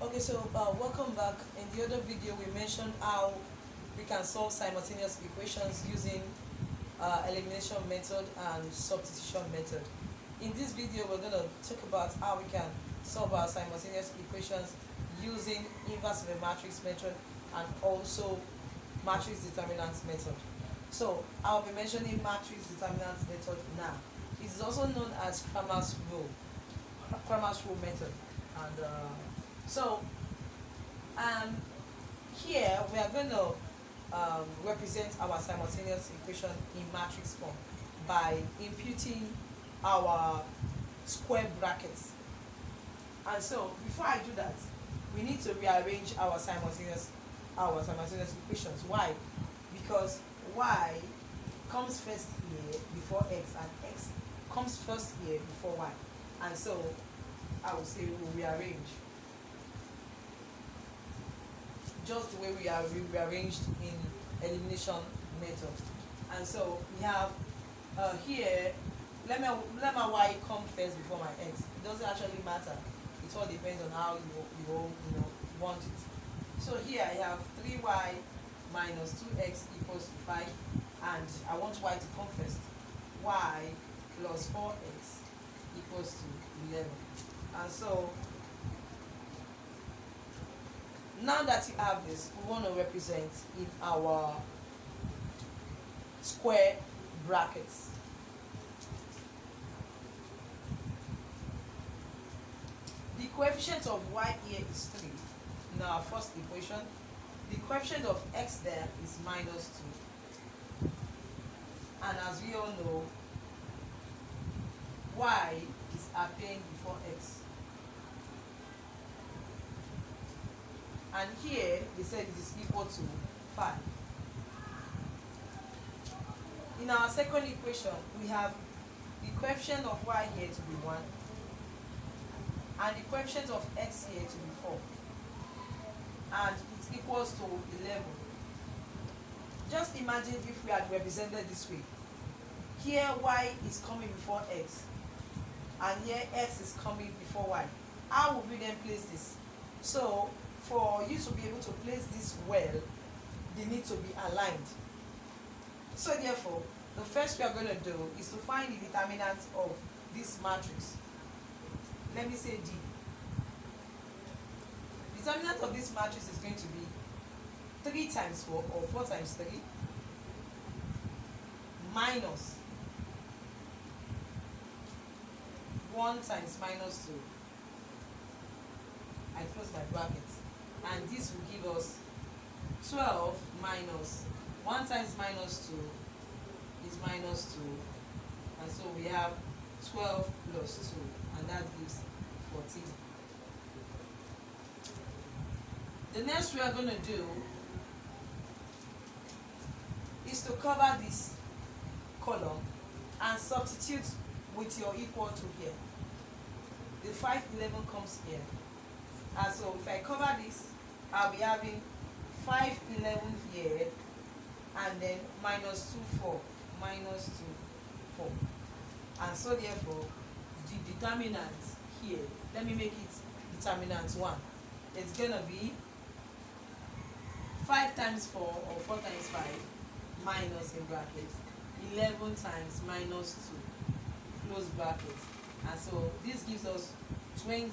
Okay, so welcome back. In the other video, we mentioned how we can solve simultaneous equations using elimination method and substitution method. In this video, we're going to talk about how we can solve our simultaneous equations using inverse of a matrix method and also matrix determinant method. So I'll be mentioning matrix determinant method now. It is also known as Cramer's rule method. And so here we are going to represent our simultaneous equation in matrix form by imputing our square brackets. And so before I do that, we need to rearrange our simultaneous equations. Why? Because y comes first here before x, and x comes first here before y. And so I would say we'll rearrange just the way we are rearranged in elimination method. And so we have here, let my y come first before my x. It doesn't actually matter. It all depends on how you want it. So here I have 3y minus 2x equals to 5, and I want y to come first. Y plus 4x equals to 11. And so now that you have this, we want to represent in our square brackets. The coefficient of y here is 3 in our first equation. The coefficient of x there is minus 2. And as we all know, y is appearing before x. And here they said it is equal to 5. In our second equation, we have the coefficient of y here to be 1 and the coefficient of x here to be 4, and it equals to 11. Just imagine if we had represented this way. Here y is coming before x and here x is coming before y. How would we then place this? So for you to be able to place this well, they need to be aligned. So therefore, the first we are going to do is to find the determinant of this matrix. Let me say D. The determinant of this matrix is going to be 3 times 4 or 4 times 3 minus 1 times minus 2. I close my brackets. And this will give us 12 minus 1 times minus 2 is minus 2. And so we have 12 plus 2, and that gives 14. The next we are going to do is to cover this column and substitute with your equal to here. The 5, 11 comes here. And so if I cover this, I'll be having 5, 11 here, and then minus 2, 4, minus 2, 4. And so therefore, the determinant here, let me make it determinant 1. It's going to be 5 times 4 or 4 times 5 minus in brackets 11 times minus 2 close brackets. And so this gives us 20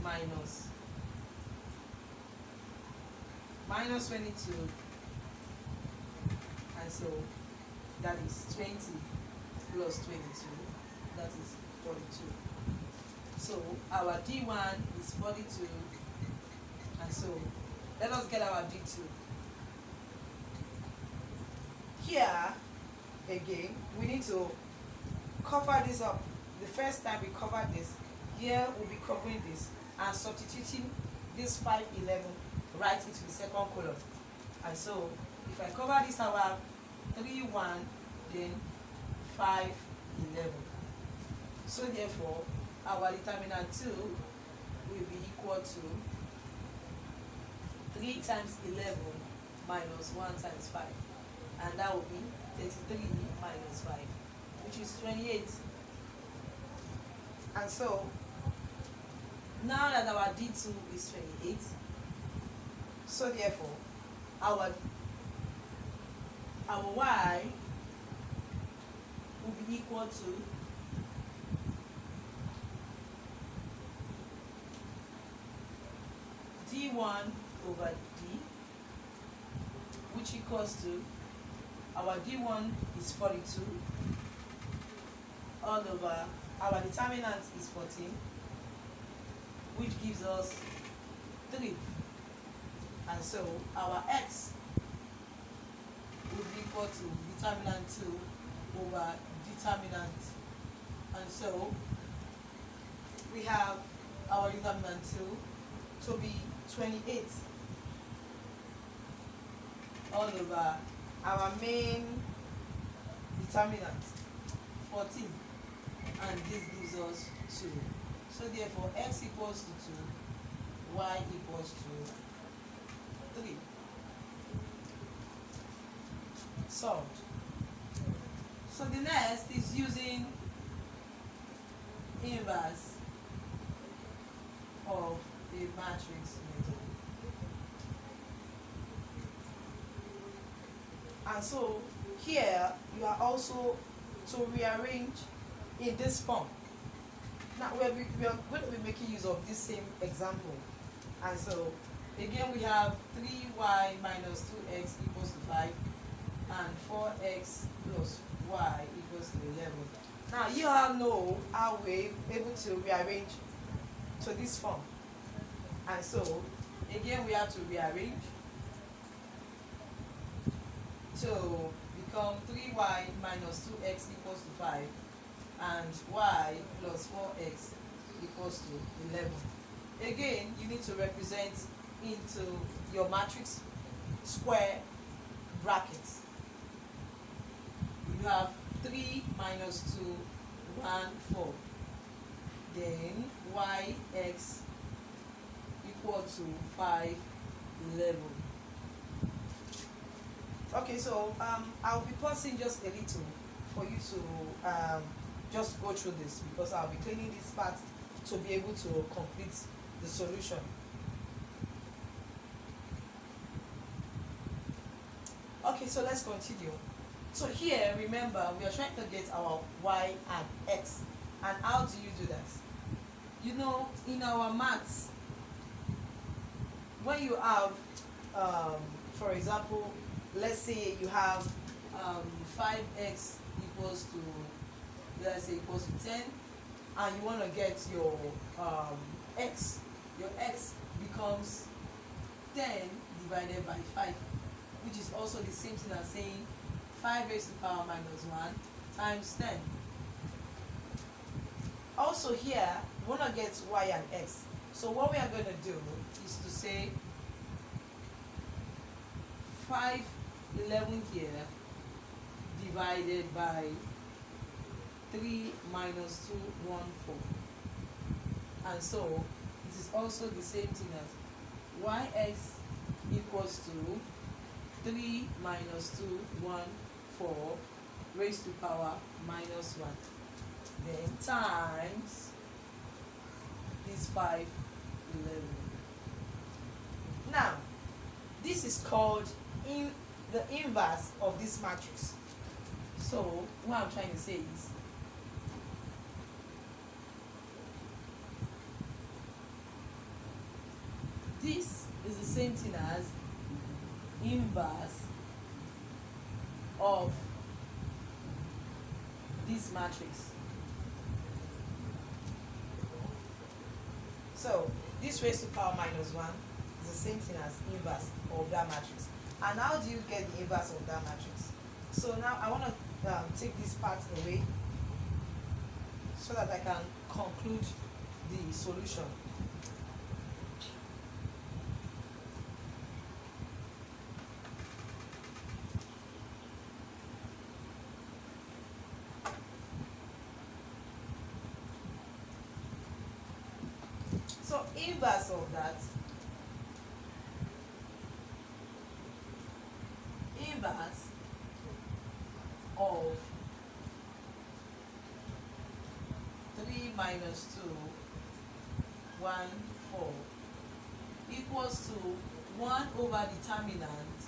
minus 22, and so that is 20 plus 22, that is 42. So our D1 is 42, and so let us get our D2. Here again, we need to cover this up. The first time we covered this, here we'll be covering this and substituting this 5, 11 right into the second column. And so if I cover this, I will have 3, 1, then 5, 11. So therefore, our determinant 2 will be equal to 3 times 11 minus 1 times 5. And that will be 33 minus 5, which is 28. And so Now that our D2 is 28, so therefore our y will be equal to D1 over D, which equals to, our D1 is 42, all over, our determinant is 14, which gives us 3. And so our x will be equal to determinant 2 over determinant. And so we have our determinant 2 to be 28 all over our main determinant 14, and this gives us 2. So therefore x equals to 2, y equals to 3. Solved. So the next is using inverse of the matrix method. And so here you are also to rearrange in this form. Now we are going to be making use of this same example. And so again we have 3y minus 2x equals to 5 and 4x plus y equals to 11. Now you all know how we're able to rearrange to this form. And so again we have to rearrange to become 3y minus 2x equals to 5 and y plus 4x equals to 11. Again, you need to represent into your matrix square brackets. You have 3 minus 2, 1, 4. Then yx equal to 5, 11. Okay, so I'll be pausing just a little for you to just go through this, because I'll be cleaning this part to be able to complete the solution. Okay, so let's continue. So here, remember, we are trying to get our y and x. And how do you do that? You know, in our maths, when you have, for example, let's say you have 5x equals to, let's say, equals to 10, and you want to get your x. Your x becomes 10 divided by 5, which is also the same thing as saying 5 raised to the power minus 1 times 10. Also here, we want to get y and x. So what we are going to do is to say 5, 11 here divided by 3 minus 2, 1, 4. And so it is also the same thing as yx equals to 3 minus 2, 1, 4 raised to power minus 1. Then times this 5, 11. Now, this is called in the inverse of this matrix. So what I'm trying to say is, this is the same thing as inverse of this matrix. So this raised to power minus 1 is the same thing as inverse of that matrix. And how do you get the inverse of that matrix? So now I want to take this part away so that I can conclude the solution. So inverse of that, inverse of 3 minus 2, 1, 4 equals to 1 over determinant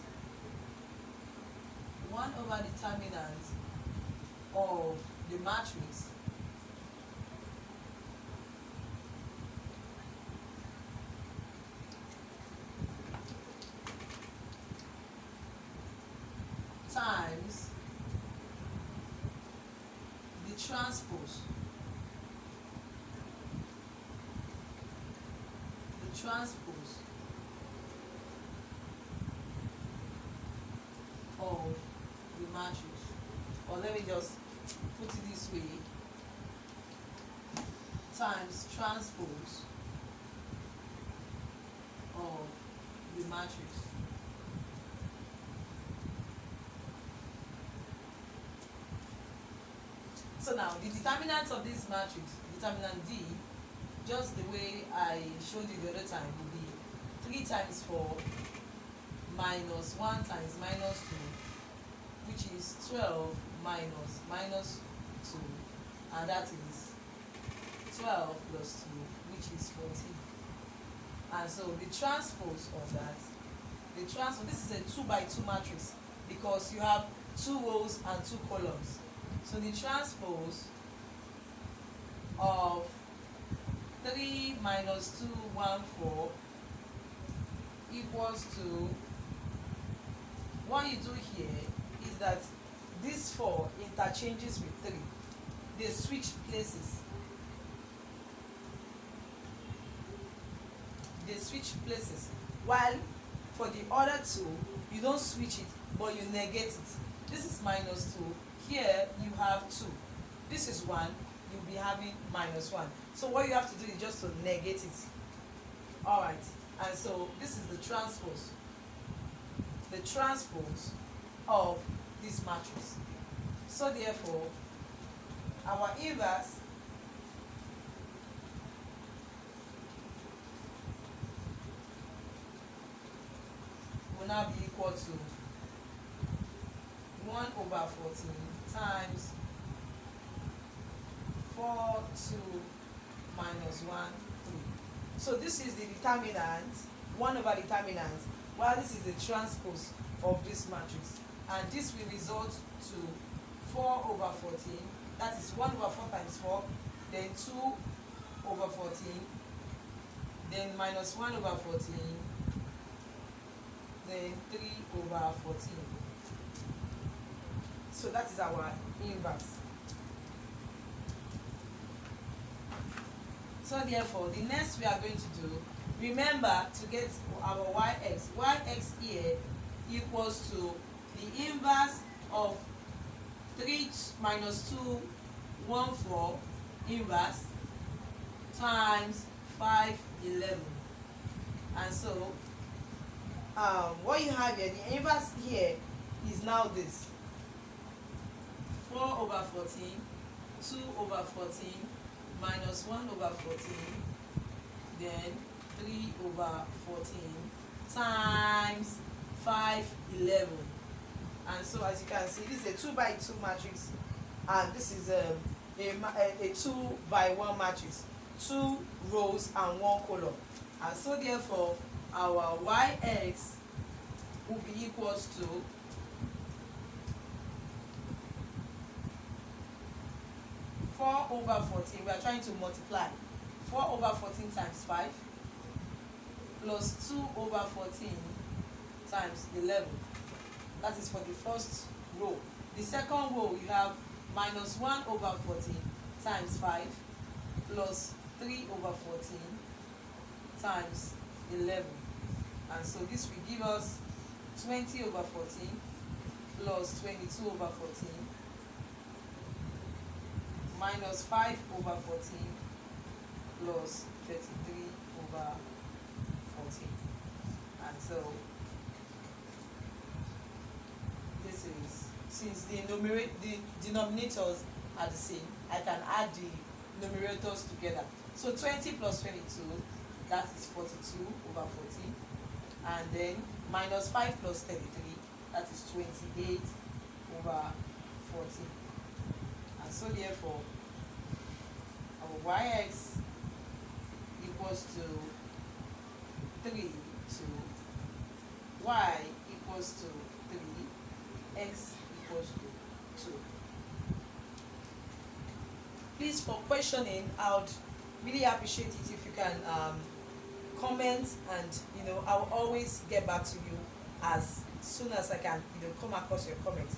of the matrix times the transpose of the matrix, or let me just put it this way, times transpose of the matrix. So now the determinant of this matrix, determinant D, just the way I showed you the other time, will be 3 times 4 minus 1 times minus 2, which is 12 minus 2, and that is 12 plus 2, which is 14. And so the transpose of that, this is a 2 by 2 matrix because you have 2 rows and 2 columns. So the transpose of 3 minus 2, 1, 4 equals to, what you do here is that this 4 interchanges with 3. They switch places. While for the other 2, you don't switch it, but you negate it. This is minus 2. Here you have 2. This is 1. You'll be having minus 1. So what you have to do is just to negate it. Alright. And so this is the transpose. The transpose of this matrix. So therefore, our inverse will now be equal to 1 over 14 times 4, 2 minus 1, 3. So this is the determinant, 1 over determinant, while this is the transpose of this matrix. And this will result to 4 over 14, that is 1 over 4 times 4, then 2 over 14, then minus 1 over 14, then 3 over 14. So that is our inverse. So therefore, the next we are going to do, remember to get our yx. Yx here equals to the inverse of 3 minus 2, 1, 4 inverse times 5, 11. And so, what you have here, the inverse here is now this. 4 over 14, 2 over 14, minus 1 over 14, then 3 over 14 times 5, 11. And so as you can see, this is a 2 by 2 matrix, and this is a 2 by 1 matrix, 2 rows and 1 column. And so therefore, our yx will be equals to 4 over 14, we are trying to multiply 4 over 14 times 5 plus 2 over 14 times 11. That is for the first row. The second row, you have minus 1 over 14 times 5 plus 3 over 14 times 11. And so this will give us 20 over 14 plus 22 over 14 minus 5 over 14 plus 33 over 14. And so this is, since the denominators are the same, I can add the numerators together. So 20 plus 22, that is 42 over 14. And then minus 5 plus 33, that is 28 over 14. And so therefore, our yx equals to 3 to y equals to 3, x equals to 2. Please, for questioning, I would really appreciate it if you can comment, and I will always get back to you as soon as I can come across your comments.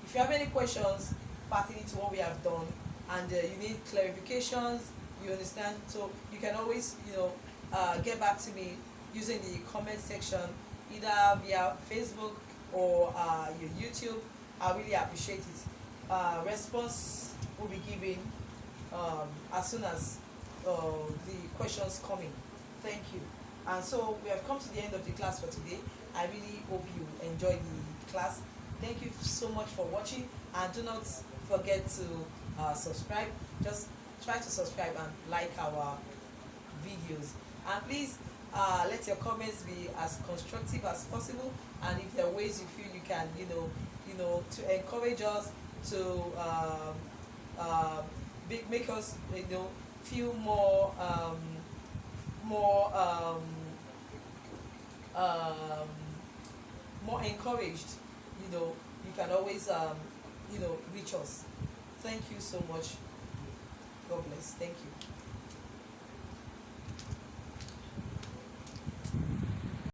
If you have any questions pertaining to what we have done, and you need clarifications, you understand, so you can always get back to me using the comment section, either via Facebook or your YouTube. I really appreciate it. Response will be given as soon as the questions come in. Thank you. And so we have come to the end of the class for today. I really hope you enjoyed the class. Thank you so much for watching, and do not forget to subscribe. Just try to subscribe and like our videos, and please let your comments be as constructive as possible, and if there are ways you feel you can to encourage us to make us feel more more encouraged, you can always reach us. Thank you so much. God bless. Thank you.